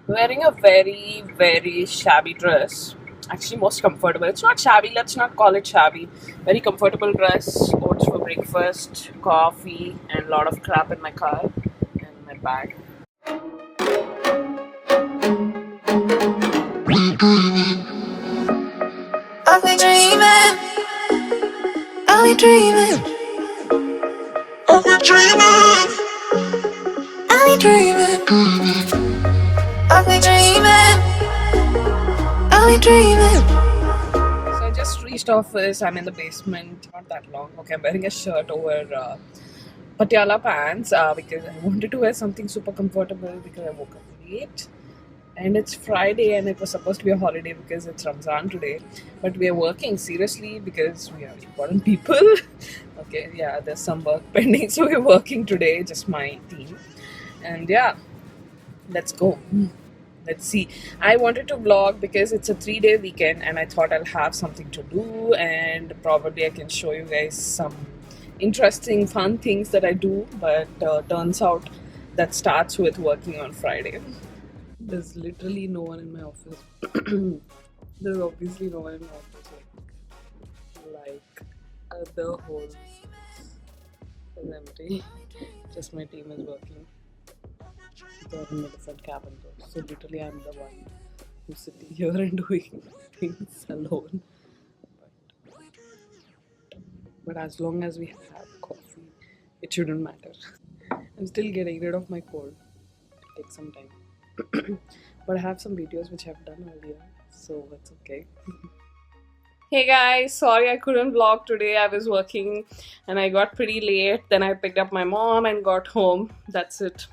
Wearing a very shabby dress. Actually, most comfortable. It's not shabby, let's not call it shabby. Very comfortable dress, oats for breakfast, coffee, and a lot of crap in my car and my bag. I'll be dreaming, I'll be dreaming, I'll be dreaming, I'll be dreaming, I'll be dreaming, I'll be dreaming. So I just reached office. I'm in the basement. Not that long. Okay, I'm wearing a shirt over patiala pants because I wanted to wear something super comfortable because I woke up late. And it's Friday and it was supposed to be a holiday because it's Ramzan today. But we are working seriously because we are important people. Okay, yeah, there's some work pending. So we're working today, just my team. And yeah, let's go. Let's see. I wanted to vlog because it's a 3-day weekend and I thought I'll have something to do and probably I can show you guys some interesting, fun things that I do. But turns out that starts with working on Friday. There's literally no one in my office. There's obviously no one in my office. The whole is empty. Just my team is working. They're in a different cabin though. So literally I'm the one who's sitting here and doing things alone. But as long as we have coffee, it shouldn't matter. I'm still getting rid of my cold. It'll take some time. But I have some videos which I've done earlier, so it's okay. Hey guys, sorry I couldn't vlog today. I was working and I got pretty late. Then I picked up my mom and got home. That's it.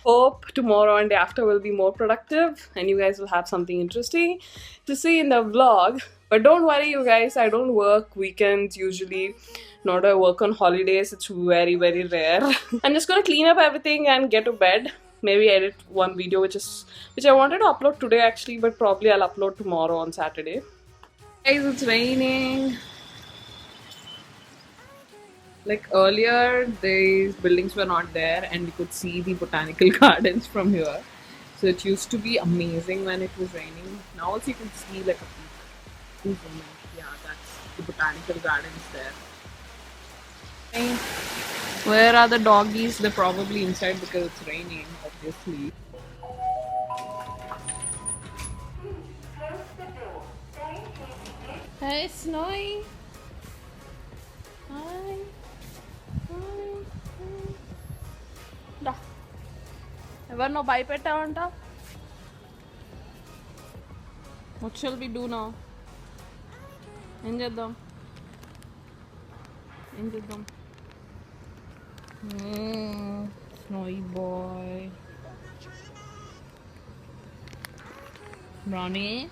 Hope tomorrow and day after will be more productive and you guys will have something interesting to see in the vlog. But don't worry you guys, I don't work weekends usually, nor do I work on holidays. It's very rare. I'm just gonna clean up everything and get to bed. Maybe edit one video which I wanted to upload today actually, but probably I'll upload tomorrow on Saturday. Guys, it's raining. Like earlier, these buildings were not there and we could see the botanical gardens from here. So it used to be amazing when it was raining. Now also you can see like a peak. Yeah, that's the botanical gardens there. Where are the doggies? They're probably inside because it's raining, obviously. Hey, Snowy. Hi. Ever bye petta. What shall we do now? Enjoy them. Snowy boy. Ronnie.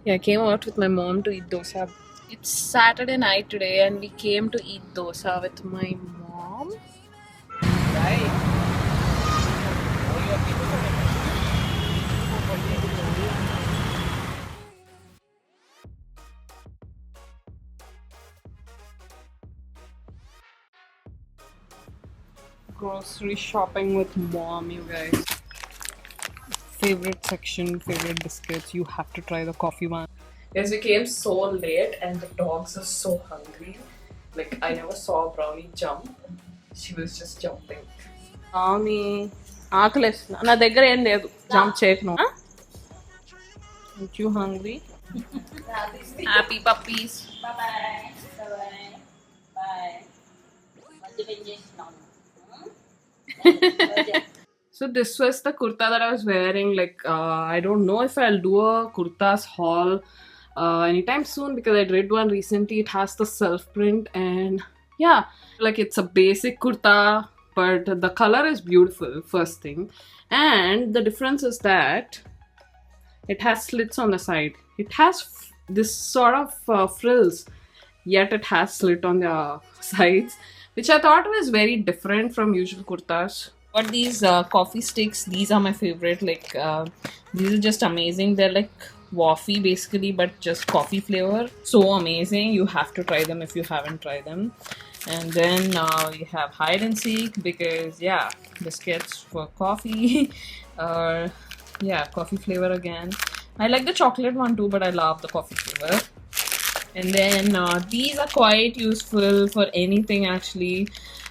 Yeah, I came out with my mom to eat dosa. It's Saturday night today and we came to eat dosa with my mom. Right. Grocery shopping with mom, you guys. Favorite section, favorite biscuits. You have to try the coffee one. Guys, we came so late and the dogs are so hungry. Like, I never saw a brownie jump. She was just jumping. Mommy, na daggara em ledu. Jump cheyaknu. Aren't you hungry? Happy puppies. Bye. So this was the kurta that I was wearing. Like, I don't know if I'll do a kurtas haul anytime soon because I did one recently. It has the self print and yeah, like it's a basic kurta, but the color is beautiful, first thing. And the difference is that it has slits on the side. It has this sort of frills, yet it has slit on the sides, which I thought was very different from usual kurtas. But these coffee sticks, these are my favorite. Like these are just amazing. They're like waffy basically, but just coffee flavor. So amazing. You have to try them if you haven't tried them. And then we have hide and seek because yeah, biscuits for coffee, or yeah, coffee flavor again. I like the chocolate one too, but I love the coffee flavor. And then these are quite useful for anything actually,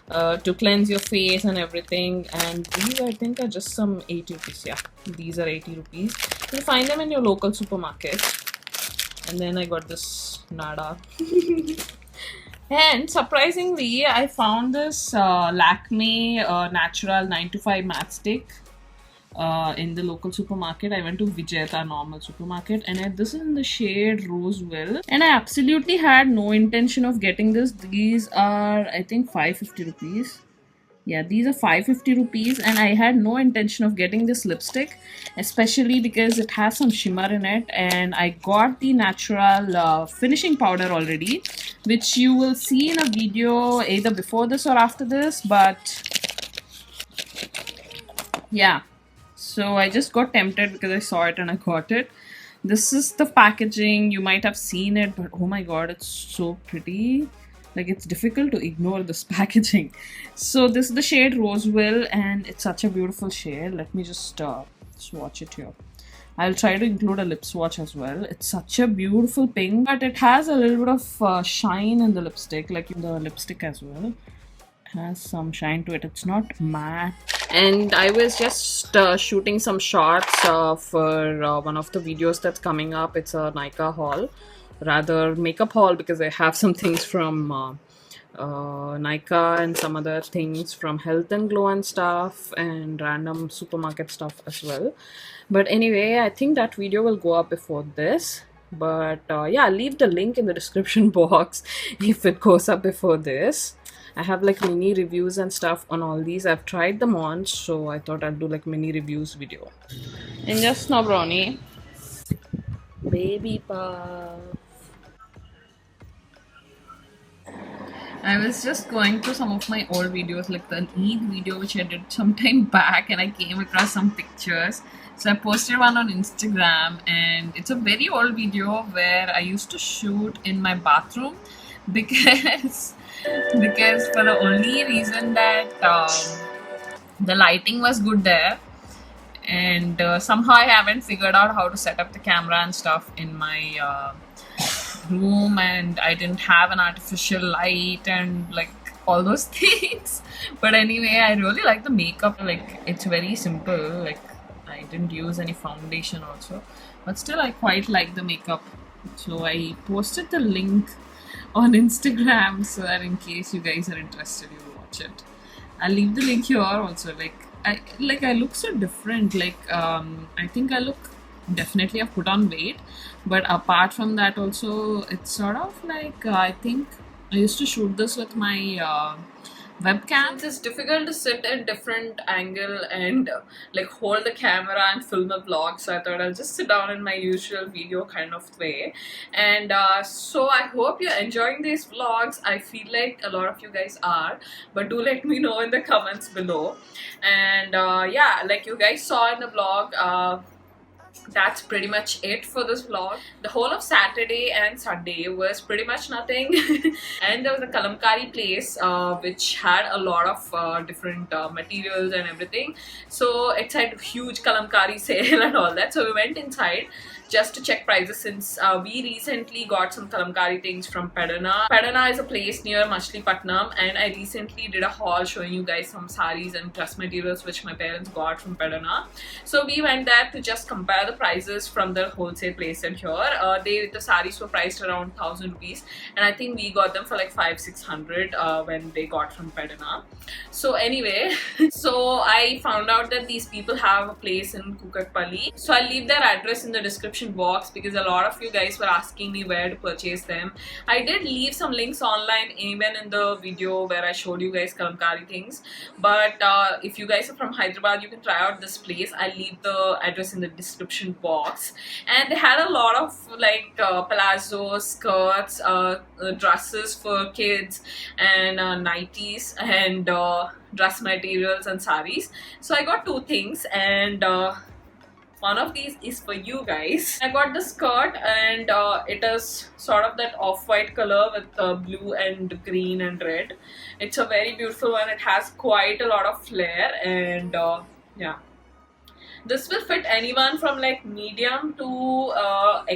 to cleanse your face and everything. And these I think are just some 80 rupees. Yeah, these are 80 rupees. You find them in your local supermarket. And then I got this Nada. And surprisingly, I found this Lakme Natural 9 to 5 matchstick in the local supermarket. I went to Vijayata normal supermarket, and this is in the shade Roseville. And I absolutely had no intention of getting this. These are, I think, 550 rupees. Yeah, these are 550 rupees, and I had no intention of getting this lipstick, especially because it has some shimmer in it. And I got the natural finishing powder already, which you will see in a video either before this or after this. But yeah, so I just got tempted because I saw it and I got it. This is the packaging. You might have seen it, but oh my god, it's so pretty. Like, it's difficult to ignore this packaging. So this is the shade Roseville, and it's such a beautiful shade. Let me just swatch it here. I'll try to include a lip swatch as well. It's such a beautiful pink, but it has a little bit of shine in the lipstick, like in the lipstick as well. It has some shine to it. It's not matte. And I was just shooting some shots for one of the videos that's coming up. It's a Nykaa haul, rather makeup haul, because I have some things from Nykaa and some other things from Health and Glow and stuff, and random supermarket stuff as well. But anyway, I think that video will go up before this. But yeah, I'll leave the link in the description box if it goes up before this. I have like mini reviews and stuff on all these. I've tried them on, so I thought I'll do like mini reviews video. And just now, brownie. Baby puff. I was just going through some of my old videos, like the Eid video which I did some time back, and I came across some pictures. So I posted one on Instagram, and it's a very old video where I used to shoot in my bathroom because because for the only reason that the lighting was good there, and somehow I haven't figured out how to set up the camera and stuff in my room, and I didn't have an artificial light and like all those things. But anyway, I really like the makeup. Like, it's very simple. Like, I didn't use any foundation also, but still I quite like the makeup. So I posted the link on Instagram so that in case you guys are interested, you will watch it. I'll leave the link here also. I look so different. Like, I think I look, definitely I've put on weight, but apart from that also, it's sort of like I think I used to shoot this with my webcam. It's difficult to sit at different angle and like hold the camera and film a vlog, so I thought I'll just sit down in my usual video kind of way. And so I hope you're enjoying these vlogs. I feel like a lot of you guys are, but do let me know in the comments below. And yeah, like you guys saw in the vlog, that's pretty much it for this vlog. The whole of Saturday and Sunday was pretty much nothing. And there was a Kalamkari place which had a lot of different materials and everything. So it had huge Kalamkari sale and all that. So we went inside just to check prices, since we recently got some Kalamkari things from Pedana. Pedana is a place near Machilipatnam, and I recently did a haul showing you guys some saris and dress materials which my parents got from Pedana. So we went there to just compare the prices from the wholesale place, and here the saris were priced around 1000 rupees, and I think we got them for like 500-600 when they got from Pedana. So anyway, so I found out that these people have a place in Kukatpalli. So I'll leave their address in the description box because a lot of you guys were asking me where to purchase them. I did leave some links online even in the video where I showed you guys Kalamkari things. But if you guys are from Hyderabad, you can try out this place. I'll leave the address in the description box. And they had a lot of like palazzo, skirts, dresses for kids, and nighties, and dress materials and saris. So I got two things, and one of these is for you guys. I got the skirt, and it is sort of that off-white color with blue and green and red. It's a very beautiful one. It has quite a lot of flair, and yeah, this will fit anyone from like medium to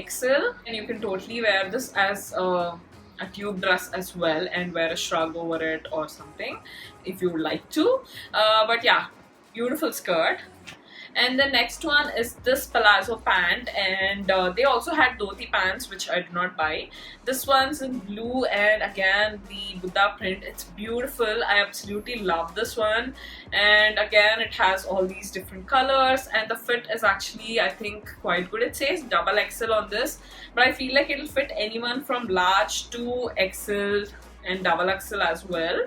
XL, and you can totally wear this as a tube dress as well and wear a shrug over it or something if you would like to. But yeah, beautiful skirt. And the next one is this palazzo pant, and they also had dhoti pants which I did not buy. This one's in blue, and again the Buddha print, it's beautiful. I absolutely love this one, and again it has all these different colors, and the fit is actually, I think, quite good. It says double XL on this, but I feel like it'll fit anyone from large to XL and double XL as well.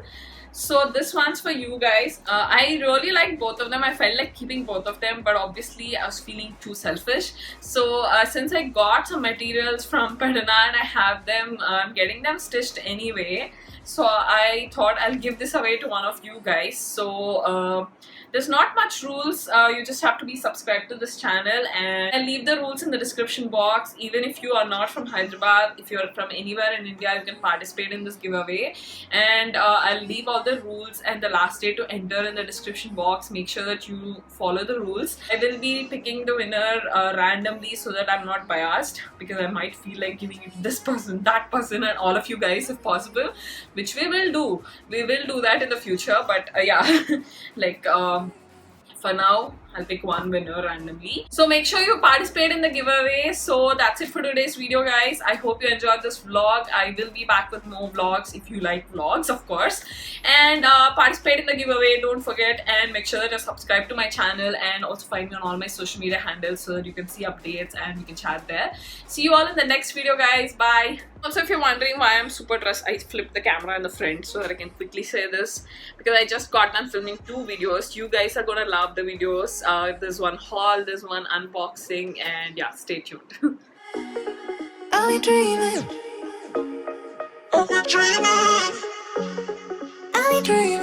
So this one's for you guys. I really like both of them. I felt like keeping both of them, but obviously I was feeling too selfish. So since I got some materials from Pedana and I have them, I'm getting them stitched anyway. So I thought I'll give this away to one of you guys. So there's not much rules. You just have to be subscribed to this channel, and I'll leave the rules in the description box. Even if you are not from Hyderabad, if you're from anywhere in India, you can participate in this giveaway. And I'll leave all the rules and the last day to enter in the description box. Make sure that you follow the rules. I will be picking the winner randomly so that I'm not biased, because I might feel like giving it to this person, that person, and all of you guys if possible, which we will do. We will do that in the future, but yeah, like for now I'll pick one winner randomly. So make sure you participate in the giveaway. So that's it for today's video, guys. I hope you enjoyed this vlog. I will be back with more vlogs if you like vlogs, of course. And participate in the giveaway, don't forget, and make sure that you're subscribed to my channel, and also find me on all my social media handles so that you can see updates and we can chat there. See you all in the next video, guys. Bye. Also, if you're wondering why I'm super dressed, I flipped the camera in the front so that I can quickly say this, because I just got done filming 2 videos. You guys are gonna love the videos. There's one haul, there's one unboxing, and yeah, stay tuned. I'll be dreaming. I'll be dreaming. I'll be dreaming.